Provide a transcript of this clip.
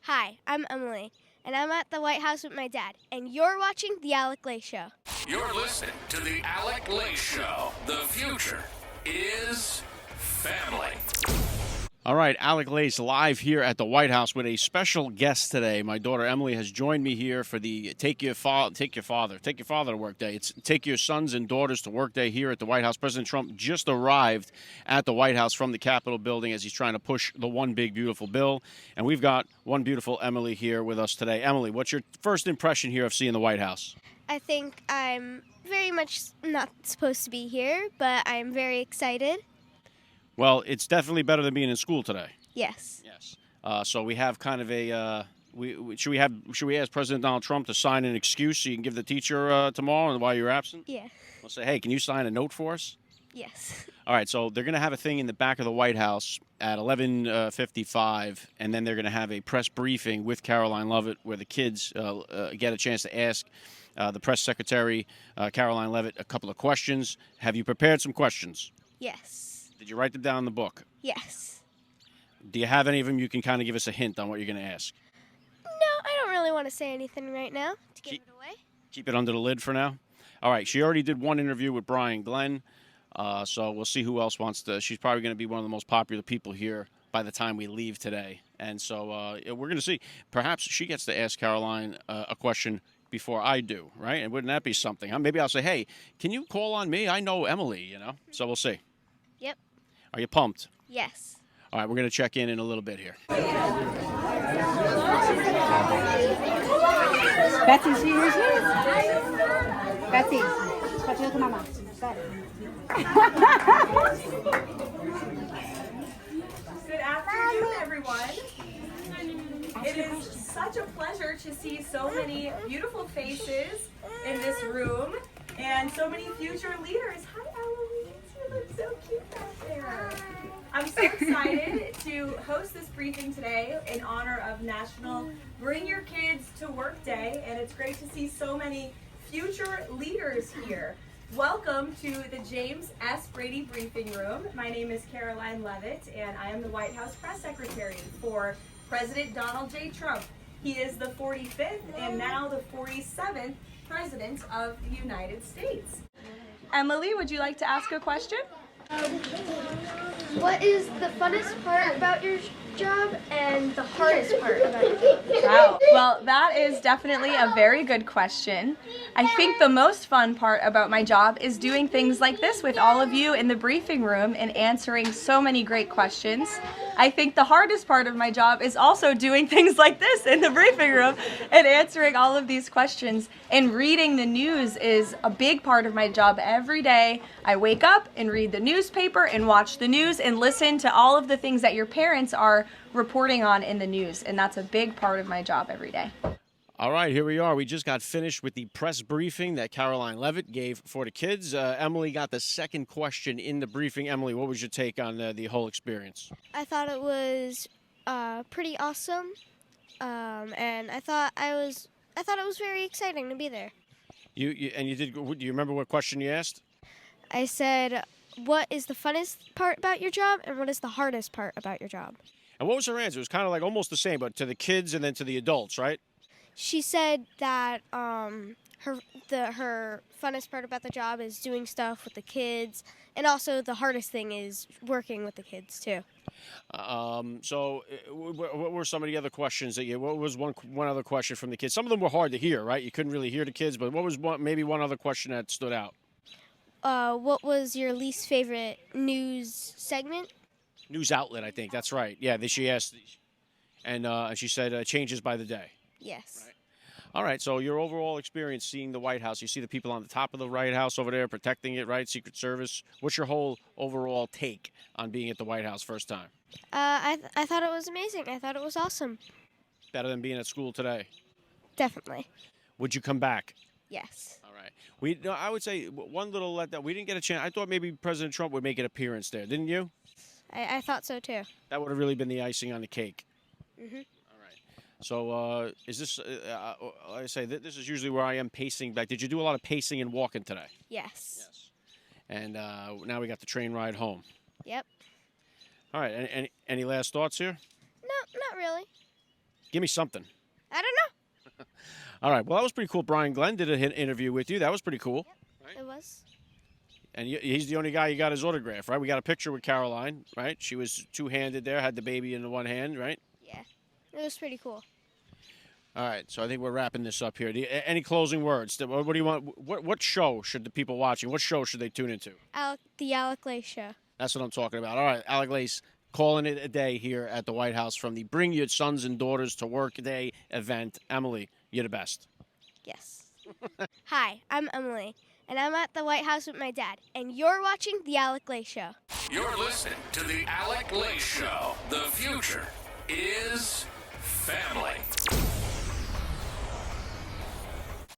Hi, I'm Emily, and I'm at the White House with my dad, and you're watching The Alec Leigh Show. You're listening to The Alec Leigh Show. The future is family. All right, Alec Leigh's live here at the White House with a special guest today. My daughter Emily has joined me here for the Take Your Father to Work Day. It's Take Your Sons and Daughters to Work Day here at the White House. President Trump just arrived at the White House from the Capitol building as he's trying to push the One Big Beautiful Bill. And we've got one beautiful Emily here with us today. Emily, what's your first impression here of seeing the White House? I think I'm very much not supposed to be here, but I'm very excited. Well, it's definitely better than being in school today. Yes. Yes. So we have kind of a. Should we ask President Donald Trump to sign an excuse so you can give the teacher tomorrow and while you're absent? Yeah. We'll say, hey, can you sign a note for us? Yes. All right. So they're going to have a thing in the back of the White House at 11:55, and then they're going to have a press briefing with Karoline Leavitt where the kids get a chance to ask the Press Secretary Karoline Leavitt a couple of questions. Have you prepared some questions? Yes. Did you write them down in the book? Yes. Do you have any of them you can kind of give us a hint on what you're going to ask? No, I don't really want to say anything right now to give it away. Keep it under the lid for now? All right. She already did one interview with Brian Glenn, so we'll see who else wants to. She's probably going to be one of the most popular people here by the time we leave today. And so we're going to see. Perhaps she gets to ask Karoline a question before I do, right? And wouldn't that be something? Maybe I'll say, hey, can you call on me? I know Emily, you know? So we'll see. Yep. Are you pumped? Yes. All right, we're going to check in a little bit here. Betsy, see who she is? Betsy, look at Mama. Good afternoon, everyone. It is such a pleasure to see so many beautiful faces in this room and so many future leaders. Hi, Eloise. You look so cute back there. I'm so excited to host this briefing today in honor of National Bring Your Kids to Work Day, and it's great to see so many future leaders here. Welcome to the James S. Brady Briefing Room. My name is Karoline Leavitt, and I am the White House Press Secretary for President Donald J. Trump. He is the 45th and now the 47th President of the United States. Emily, would you like to ask a question? What is the funnest part about your job and the hardest part about your job? Wow. Well, that is definitely a very good question. I think the most fun part about my job is doing things like this with all of you in the briefing room and answering so many great questions. I think the hardest part of my job is also doing things like this in the briefing room and answering all of these questions. And reading the news is a big part of my job every day. I wake up and read the newspaper and watch the news and listen to all of the things that your parents are reporting on in the news. And that's a big part of my job every day. All right, here we are. We just got finished with the press briefing that Karoline Leavitt gave for the kids. Emily got the second question in the briefing. Emily, what was your take on the whole experience? I thought it was pretty awesome, and I thought it was very exciting to be there. You did. Do you remember what question you asked? I said, what is the funnest part about your job, and what is the hardest part about your job? And what was her answer? It was kind of like almost the same, but to the kids and then to the adults, right? She said that her funnest part about the job is doing stuff with the kids, and also the hardest thing is working with the kids too. So what were some of the other questions that you? What was one other question from the kids? Some of them were hard to hear, right? You couldn't really hear the kids, but what was maybe one other question that stood out? What was your least favorite news segment? News outlet, I think. That's right. Yeah, she asked, and she said changes by the day. Yes. Right. All right, so your overall experience seeing the White House, you see the people on the top of the White House over there protecting it, right? Secret Service. What's your whole overall take on being at the White House first time? I thought it was amazing. I thought it was awesome. Better than being at school today? Definitely. Would you come back? Yes. All right. I would say one little letdown. We didn't get a chance. I thought maybe President Trump would make an appearance there, didn't you? I thought so too. That would have really been the icing on the cake. Mm-hmm. So is this, like I say, this is usually where I am pacing back. Did you do a lot of pacing and walking today? Yes. Yes. And now we got the train ride home. Yep. All right. Any last thoughts here? No, not really. Give me something. I don't know. All right. Well, that was pretty cool. Brian Glenn did an interview with you. That was pretty cool. It was. And he's the only guy you got his autograph, right? We got a picture with Karoline, right? She was two-handed there, had the baby in the one hand, right? Yeah. It was pretty cool. All right, so I think we're wrapping this up here. Any closing words? What do you want? What show should the people watching? What show should they tune into? The Alec Lace Show. That's what I'm talking about. All right, Alec Lace calling it a day here at the White House from the Bring Your Sons and Daughters to Work Day event. Emily, you're the best. Yes. Hi, I'm Emily, and I'm at the White House with my dad, and you're watching The Alec Lace Show. You're listening to the Alec Lace Show. The future is family.